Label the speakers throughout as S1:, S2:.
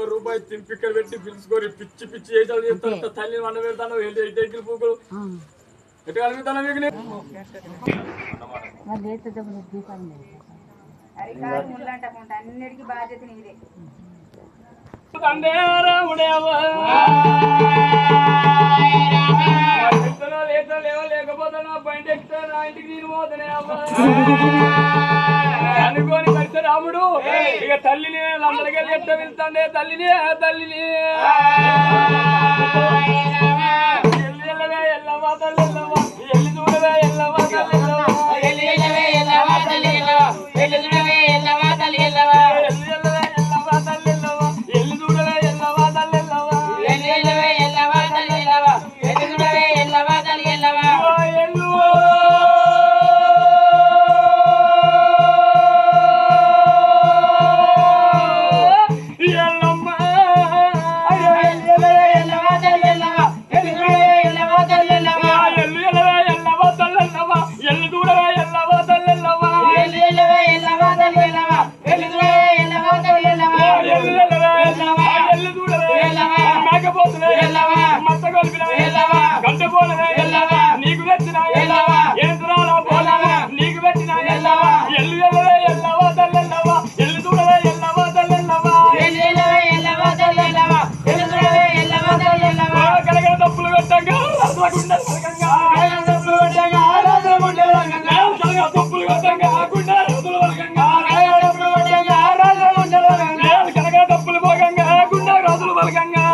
S1: రూపాయి తింపిక్కడ పెట్టి పిలుచుకొని పిచ్చి పిచ్చి చేసాలు చేస్తాను తల్లి వండ పెడతాను ఎగ్గిలి పూకులు ఎట్టు కలుగుతాను మీకు
S2: అన్నిటికీ బాధ్యత నీదే
S1: లేకపోతే నా బండి ఎక్కుతా నా ఇంటికి నేను పోతానే అనుకోని కలిసి రాముడు ఇక తల్లిని అందరికీ చెప్తే వెళ్తాండే తల్లిని తల్లిని ఎల్లవే ఎల్లవా తల్లి ఎల్లవా ఎల్లి చూడవే ఎల్లవా తల్లి ఎల్లవా తల్లి ఎల్లవా ఎల్లి చూడవే ఎల్లవా తల్లి ఎల్లవా ఎల్లి చూడవే ఎల్లవా తల్లి ఎల్లవా ఎల్లవే ఎల్లవా తల్లి ఎల్లవా ఎల్లి చూడవే ఎల్లవా తల్లి ఎల్లవా నీకు పెట్టిన నీకు పెట్టిన ఎల్లు ఎల్లవే ఎల్లవా తల్లెల్లవా ఎల్లు చూడవే ఎల్లవా తల్లెల్లవా కలగ తప్పులు పెట్టంగా తప్పులు పెట్టంగా గుండె రోజులు వలకంగా కలగ తప్పులు పోగంగా గుండె రోజులు వలకంగా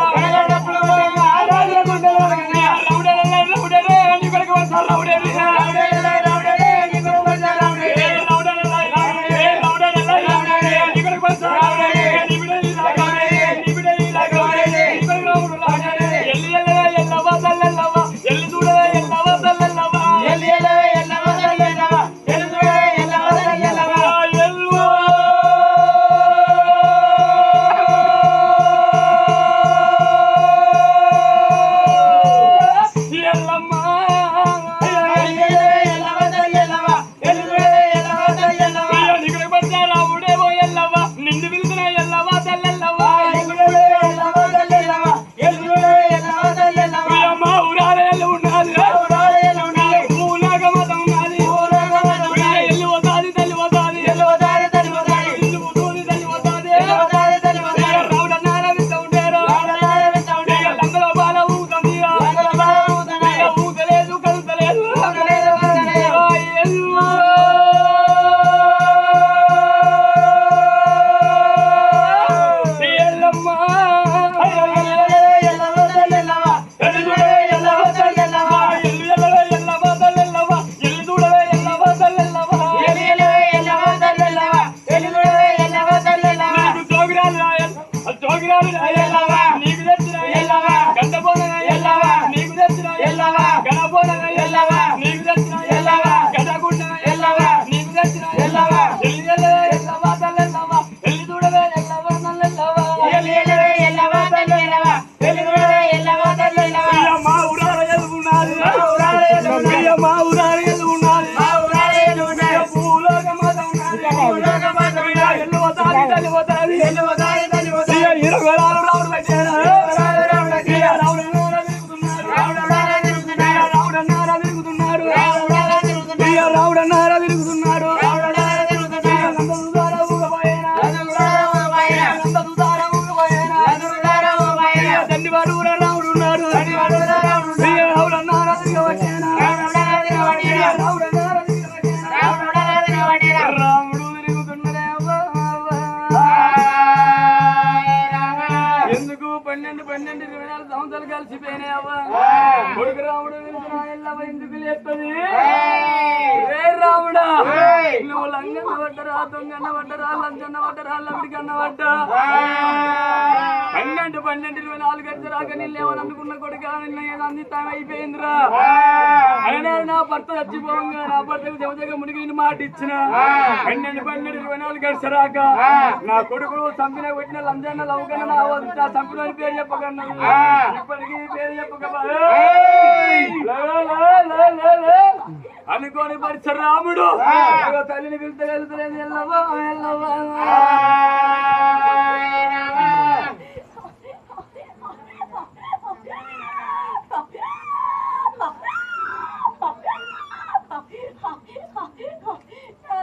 S1: రాముడు 12 24 సంవత్సరాలు కలిసిపోయినాయి అవ్వ కొడుకు రాముడు ఎల్లవ ఎందుకు లేస్తుంది రే రాముడా నువ్వు లంగన్న పడ్డరా దొంగన్న పడ్డరా లంచన్న పడ్డరా లమ్మిడికన్న పడ్డా 12 24 గడిచరాక నీళ్ళేమని అనుకున్న కొడుకు అందిస్తాం అయిపోయిందిరా అయినా నా భర్త చచ్చిపోవంగా నా భర్తకు జమజగ మునిగిన మాట ఇచ్చిన 12 24 గడిచరాక నా కొడుకులు చంపిన పెట్టిన లంజన్న లవకన్న నా చంపిన పేరు చెప్పకన్నా ఇప్పటికీ పేరు చెప్పక అనుకోని పరిచయ రాముడు తల్లిని పిలితే వెళ్తలేదు ఎల్లవా ఎల్లవా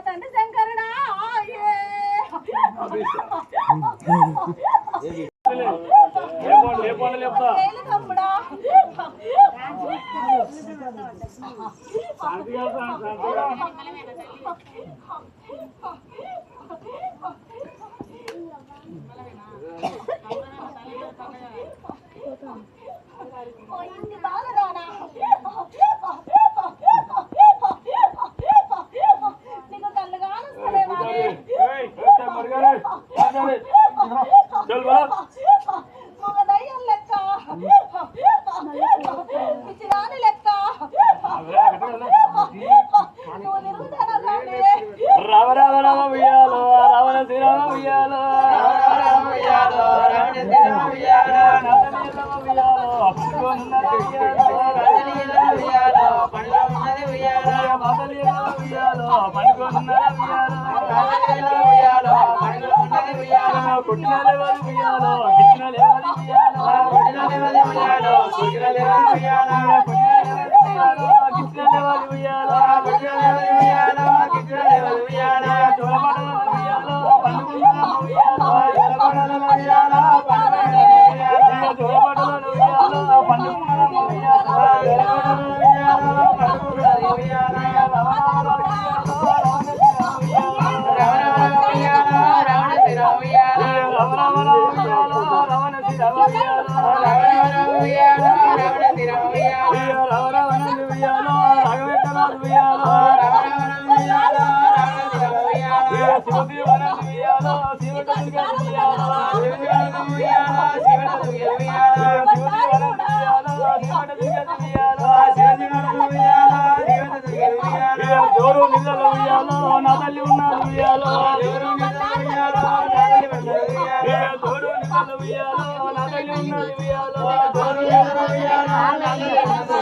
S2: తండ్రి శంకరుడా తమ్ముడా
S1: రామ రామ రామ ఉయ్యాలో రావణ శ్రీరామ ఉయ్యాలో జోరు నిజలు ఉయ్యాలో నా తల్లి ఉన్నారు ఉయ్యాలో జోరు నిజలు ఉయ్యాలో నా తల్లి ఉన్నారు ఉయ్యాలో జోరు నిజలు ఉయ్యాలో నా తల్లి ఉన్నారు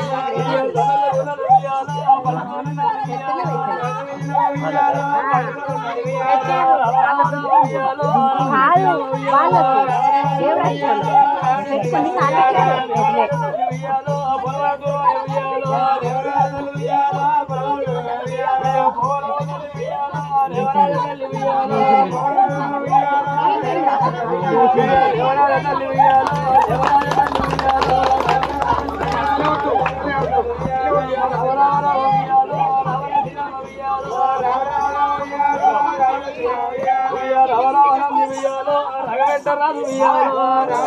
S1: ఉయ్యాలో రాజు